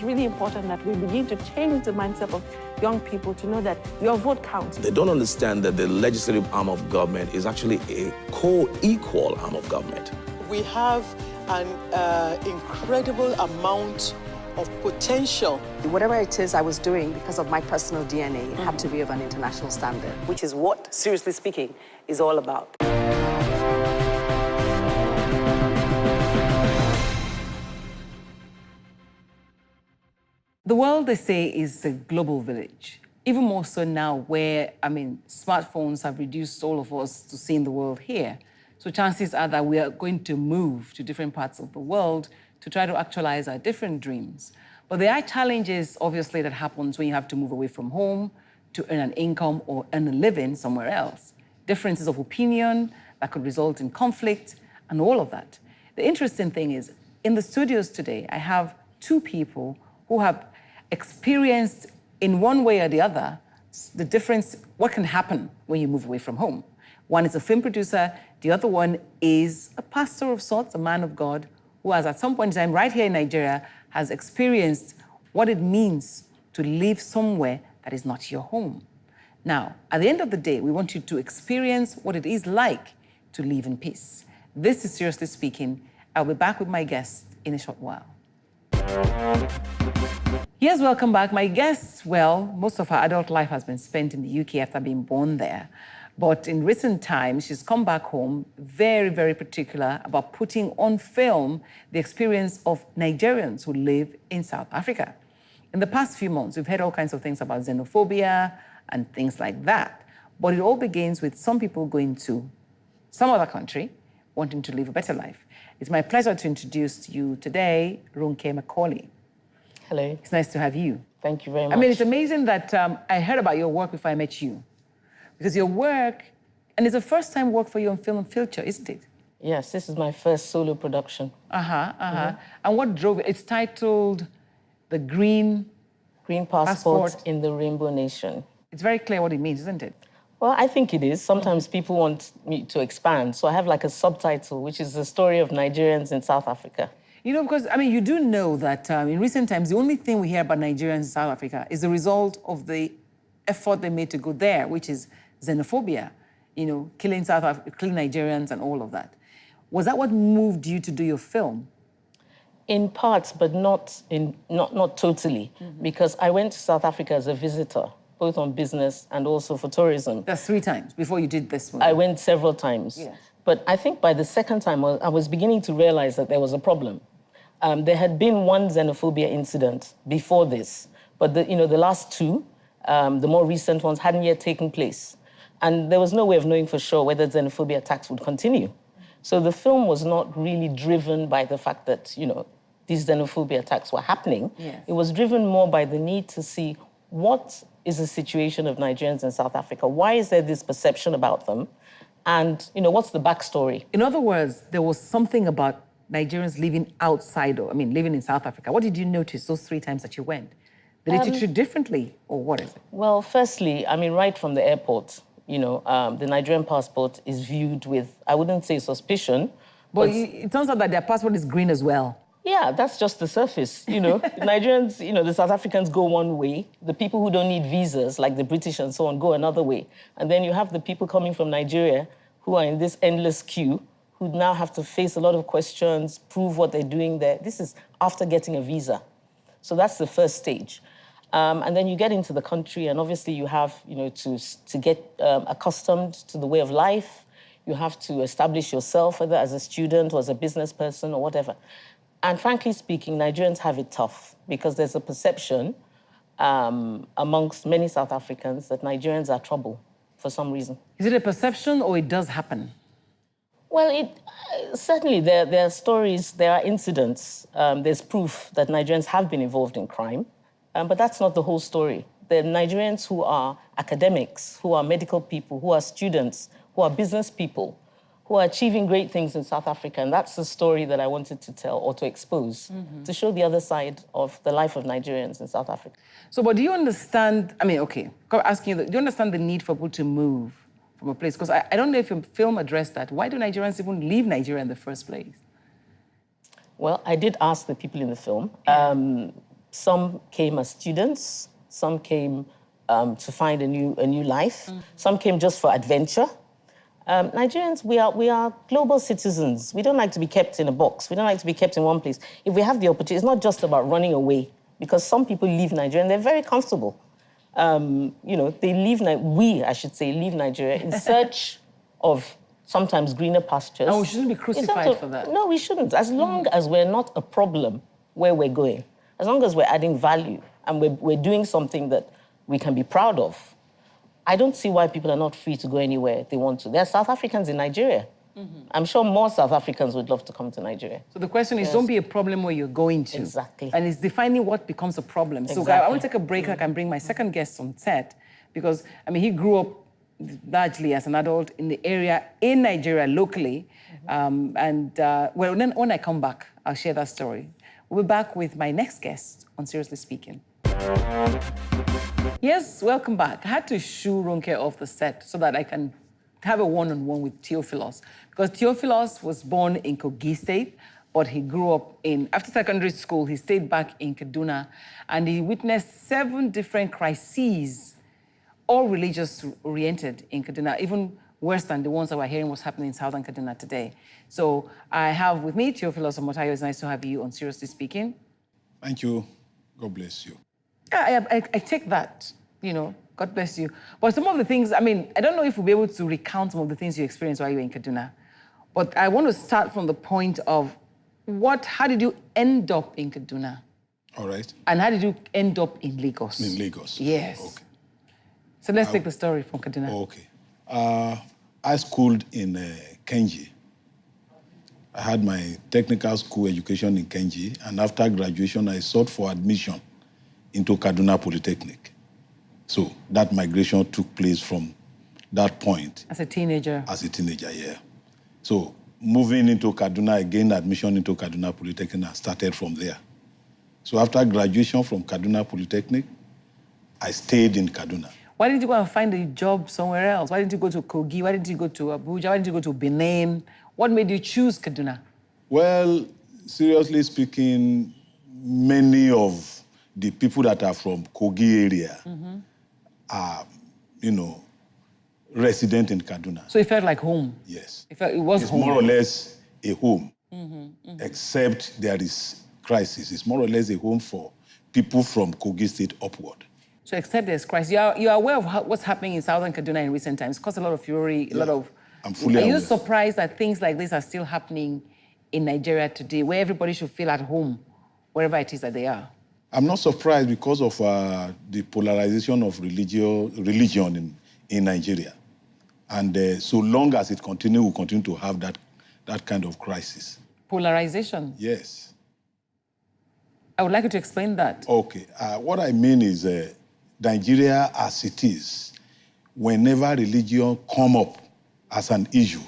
really important that we begin to change the mindset of young people to know that your vote counts. They don't understand that the legislative arm of government is actually a co-equal arm of government. We have an incredible amount of potential. Whatever it is I was doing, because of my personal DNA, it had to be of an international standard, which is what, seriously speaking, is all about. The world, they say, is a global village. Even more so now where, smartphones have reduced all of us to seeing the world here. So chances are that we are going to move to different parts of the world to try to actualize our different dreams. But there are challenges, obviously, that happens when you have to move away from home to earn an income or earn a living somewhere else. Differences of opinion that could result in conflict and all of that. The interesting thing is, in the studios today, I have two people who have experienced in one way or the other the difference, what can happen when you move away from home. One is a film producer, the other one is a pastor of sorts, a man of God, who has at some point in time, right here in Nigeria, has experienced what it means to live somewhere that is not your home. Now, at the end of the day, we want you to experience what it is like to live in peace. This is Seriously Speaking. I'll be back with my guest in a short while. Yes, welcome back. My guest, well, most of her adult life has been spent in the UK after being born there. But in recent times, she's come back home very, very particular about putting on film the experience of Nigerians who live in South Africa. In the past few months, we've heard all kinds of things about xenophobia and things like that. But it all begins with some people going to some other country, wanting to live a better life. It's my pleasure to introduce to you today, Ronke Macaulay. Hello. It's nice to have you. Thank you very much. It's amazing that I heard about your work before I met you. Because your work, and it's the first time work for you on film and feature, isn't it? Yes, this is my first solo production. And what drove it? It's titled The Green Passport in the Rainbow Nation. It's very clear what it means, isn't it? Well, I think it is. Sometimes people want me to expand. So I have like a subtitle, which is the story of Nigerians in South Africa. You know, because, you do know that in recent times, the only thing we hear about Nigerians in South Africa is the result of the effort they made to go there, which is xenophobia, killing killing Nigerians and all of that. Was that what moved you to do your film? In parts, but not totally, because I went to South Africa as a visitor, both on business and also for tourism. That's 3 times before you did this one. I went several times. Yes. But I think by the second time, I was beginning to realize that there was a problem. There had been one xenophobia incident before this, but the last 2, the more recent ones, hadn't yet taken place. And there was no way of knowing for sure whether xenophobia attacks would continue. So the film was not really driven by the fact that, these xenophobia attacks were happening. Yes. It was driven more by the need to see what is the situation of Nigerians in South Africa? Why is there this perception about them? And, what's the backstory? In other words, there was something about Nigerians living outside, living in South Africa. What did you notice those 3 times that you went? Did it treat differently, or what is it? Well, firstly, right from the airport, the Nigerian passport is viewed with, I wouldn't say suspicion. But it turns out that their passport is green as well. Yeah, that's just the surface, Nigerians, the South Africans go one way. The people who don't need visas, like the British and so on, go another way. And then you have the people coming from Nigeria who are in this endless queue, who now have to face a lot of questions, prove what they're doing there. This is after getting a visa. So that's the first stage. And then you get into the country, and obviously you have, to get accustomed to the way of life. You have to establish yourself, whether as a student or as a business person or whatever. And frankly speaking, Nigerians have it tough because there's a perception amongst many South Africans that Nigerians are trouble for some reason. Is it a perception or it does happen? Well, certainly there are stories, there are incidents. There's proof that Nigerians have been involved in crime. But that's not the whole story. There are Nigerians who are academics, who are medical people, who are students, who are business people, who are achieving great things in South Africa. And that's the story that I wanted to tell or to expose, to show the other side of the life of Nigerians in South Africa. So, but do you understand, asking you, do you understand the need for people to move from a place? Because I don't know if your film addressed that. Why do Nigerians even leave Nigeria in the first place? Well, I did ask the people in the film. Some came as students, some came to find a new life, some came just for adventure. Nigerians, we are global citizens. We don't like to be kept in a box. We don't like to be kept in one place. If we have the opportunity, it's not just about running away, because some people leave Nigeria and they're very comfortable. They leave, I should say, leave Nigeria in search of sometimes greener pastures. And we shouldn't be crucified for that. No, we shouldn't. As long as we're not a problem where we're going, as long as we're adding value and we're doing something that we can be proud of, I don't see why people are not free to go anywhere they want to. There are South Africans in Nigeria. I'm sure more South Africans would love to come to Nigeria. So the question is, don't be a problem where you're going to. Exactly. And it's defining what becomes a problem. Exactly. So I want to take a break. I can bring my second guest on set, because, he grew up largely as an adult in the area in Nigeria locally. When I come back, I'll share that story. We'll be back with my next guest on Seriously Speaking. Yes, welcome back. I had to shoo Ronke off the set so that I can have a one-on-one with Theophilus, because Theophilus was born in Kogi State, but he grew up after secondary school, he stayed back in Kaduna, and he witnessed 7 different crises, all religious-oriented in Kaduna, even worse than the ones that we're hearing what's happening in southern Kaduna today. So I have with me Theophilus Omotayo. It's nice to have you on Seriously Speaking. Thank you. God bless you. I take that, God bless you. But some of the things, I don't know if we'll be able to recount some of the things you experienced while you were in Kaduna, but I want to start from the point of how did you end up in Kaduna? All right. And how did you end up in Lagos? In Lagos. Yes. Okay. So let's take the story from Kaduna. Okay. I schooled in Kenji. I had my technical school education in Kenji, and after graduation, I sought for admission into Kaduna Polytechnic. So that migration took place from that point. As a teenager? As a teenager, yeah. So moving into Kaduna, I gained admission into Kaduna Polytechnic and started from there. So after graduation from Kaduna Polytechnic, I stayed in Kaduna. Why didn't you go and find a job somewhere else? Why didn't you go to Kogi? Why didn't you go to Abuja? Why didn't you go to Benin? What made you choose Kaduna? Well, seriously speaking, many of the people that are from Kogi area are, resident in Kaduna. So it felt like home? Yes. It was it's home. more or less a home, except there is crisis. It's more or less a home for people from Kogi State upward. So except there's crisis, you are aware of what's happening in southern Kaduna in recent times. It's caused a lot of fury, I'm fully aware. Are you surprised that things like this are still happening in Nigeria today, where everybody should feel at home, wherever it is that they are? I'm not surprised because of the polarization of religion in Nigeria. And so long as it continues, we'll continue to have that kind of crisis. Polarization? Yes. I would like you to explain that. Okay. What I mean is Nigeria as it is, whenever religion come up as an issue,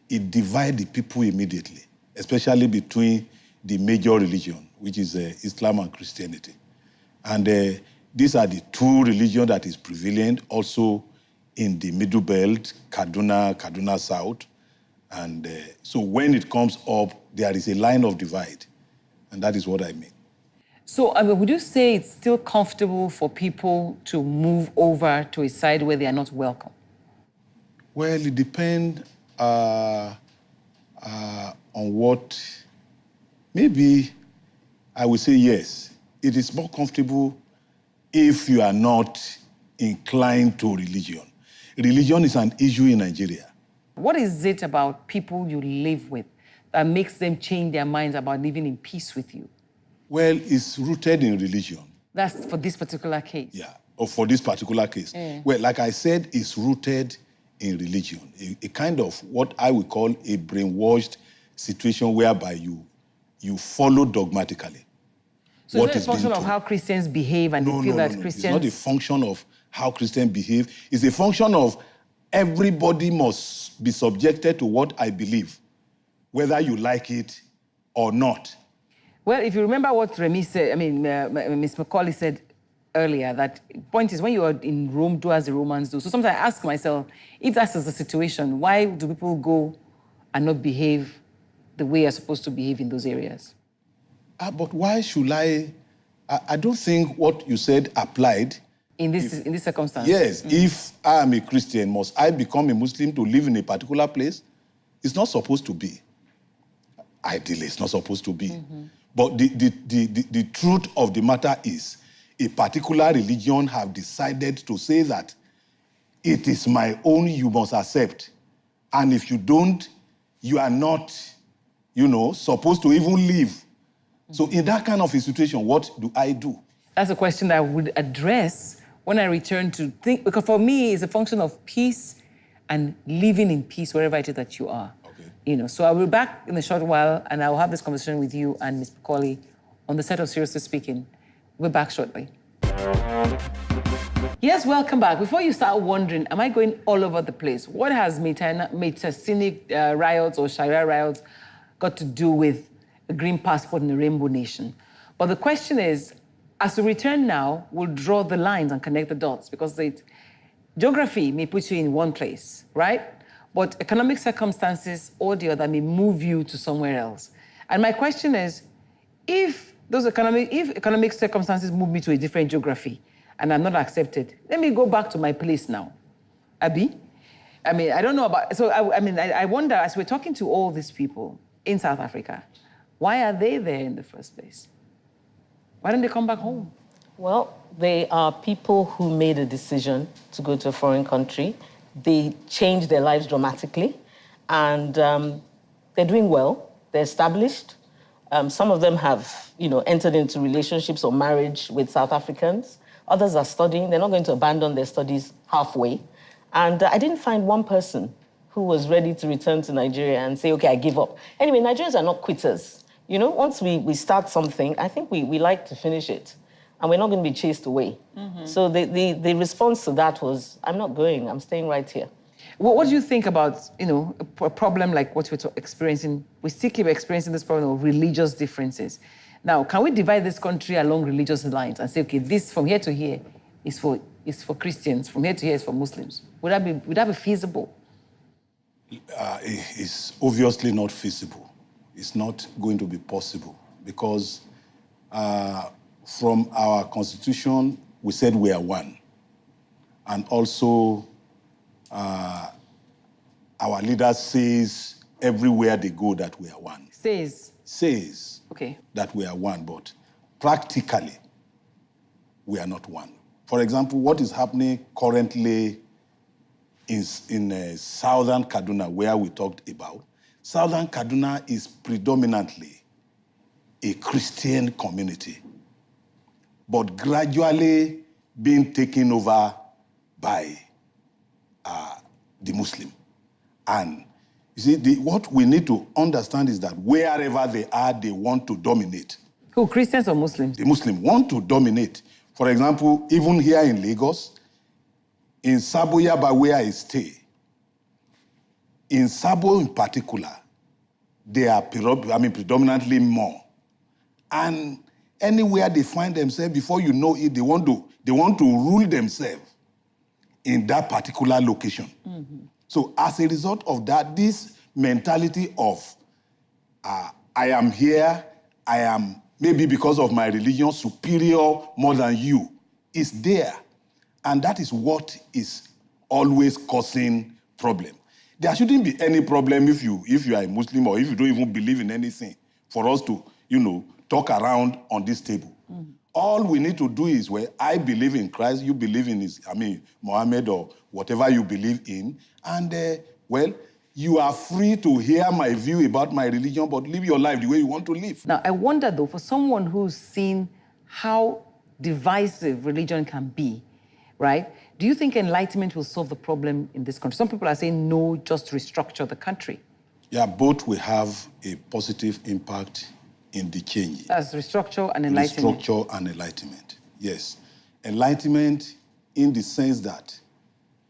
it divides the people immediately, especially between the major religion, which is Islam and Christianity. And these are the 2 religions that is prevalent also in the Middle Belt, Kaduna South. And so when it comes up, there is a line of divide. And that is what I mean. So would you say it's still comfortable for people to move over to a side where they are not welcome? Well, it depends on what. Maybe I would say yes. It is more comfortable if you are not inclined to religion. Religion is an issue in Nigeria. What is it about people you live with that makes them change their minds about living in peace with you? Well, it's rooted in religion. That's for this particular case? Yeah, or for this particular case. Well, like I said, it's rooted in religion. A kind of what I would call a brainwashed situation whereby you follow dogmatically. So it's not a function of how Christians behave and you feel that Christians... It's not a function of how Christians behave. It's a function of everybody must be subjected to what I believe, whether you like it or not. Well, if you remember what Remy said, Ms. Macaulay said earlier, that point is when you are in Rome, do as the Romans do. So sometimes I ask myself, if that's the situation, why do people go and not behave the way you're supposed to behave in those areas? But why should I I don't think what you said applied. In this circumstance? Yes, if I am a Christian, must I become a Muslim to live in a particular place? It's not supposed to be. Ideally, it's not supposed to be. But the truth of the matter is, a particular religion have decided to say that it is my own, you must accept. And if you don't, you are not, supposed to even live. So in that kind of a situation, what do I do? That's a question that I would address when I return to think, because for me, it's a function of peace and living in peace wherever it is that you are. Okay. So I'll be back in a short while and I'll have this conversation with you and Ms. Macaulay on the set of Seriously Speaking. We're back shortly. Yes, welcome back. Before you start wondering, am I going all over the place? What has Metacinic riots or Sharia riots got to do with a green passport in a rainbow nation? But the question is, as we return now, we'll draw the lines and connect the dots because geography may put you in one place, right? But economic circumstances or the other may move you to somewhere else. And my question is, if economic circumstances move me to a different geography and I'm not accepted, let me go back to my place now. Abi? I don't know about, so I wonder, as we're talking to all these people in South Africa, why are they there in the first place? Why don't they come back home? Well, they are people who made a decision to go to a foreign country. They changed their lives dramatically, and they're doing well. They're established. Some of them have, entered into relationships or marriage with South Africans. Others are studying. They're not going to abandon their studies halfway. And I didn't find one person who was ready to return to Nigeria and say, okay, I give up. Anyway, Nigerians are not quitters. Once we start something, I think we like to finish it. And we're not going to be chased away. So the response to that was, I'm not going, I'm staying right here. What do you think about, a problem like what we're experiencing? We still keep experiencing this problem of religious differences. Now, can we divide this country along religious lines and say, okay, this from here to here is for Christians, from here to here is for Muslims? Would that be feasible? It's obviously not feasible. It's not going to be possible because from our constitution, we said we are one. And also, our leader says everywhere they go that we are one. Says okay. That we are one, but practically, we are not one. For example, what is happening currently in southern Kaduna, where we talked about, southern Kaduna is predominantly a Christian community, but gradually being taken over by the Muslim. And you see, what we need to understand is that wherever they are, they want to dominate. Who, Christians or Muslims? The Muslims want to dominate. For example, even here in Lagos, in Saboyaba, where I stay, in Sabo in particular, they are predominantly more. And anywhere they find themselves, before you know it, they want to rule themselves in that particular location. So as a result of that, this mentality of I am here, I am maybe because of my religion superior more than you, is there. And that is what is always causing problem. There shouldn't be any problem if you are a Muslim or if you don't even believe in anything for us to, talk around on this table. All we need to do is, I believe in Christ, you believe in Muhammad or whatever you believe in, and you are free to hear my view about my religion, but live your life the way you want to live. Now, I wonder though, for someone who's seen how divisive religion can be, right? Do you think enlightenment will solve the problem in this country? Some people are saying no, just restructure the country. Yeah, both will have a positive impact in the change. That's restructure and enlightenment. Restructure and enlightenment, yes. Enlightenment in the sense that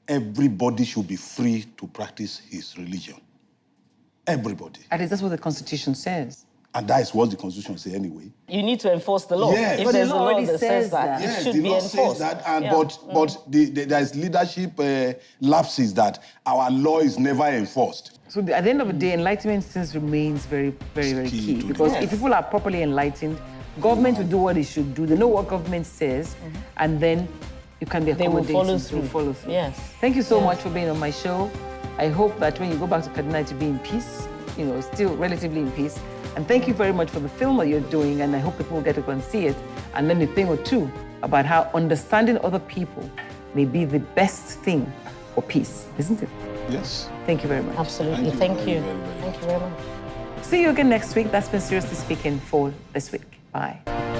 everybody should be free to practice his religion. Everybody. At least that's what the Constitution says. And that is what the Constitution says anyway. You need to enforce the law. Yes. If there's a law that says that, yes, it should the be law enforced. says that, but there is leadership lapses that our law is never enforced. So at the end of the day, enlightenment still remains very, very, very key. Because if people are properly enlightened, Government will do what it should do. They know what government says, and then you can be They will accommodating. follow through. Yes. Thank you so much for being on my show. I hope that when you go back to Kaduna to be in peace, you know, still relatively in peace. And thank you very much for the film that you're doing, and I hope people will get to go and see it and learn a thing or two about how understanding other people may be the best thing for peace, isn't it? Yes. Thank you very much. Absolutely. Thank you. Very, very Thank you very much. See you again next week. That's been Seriously Speaking for this week. Bye.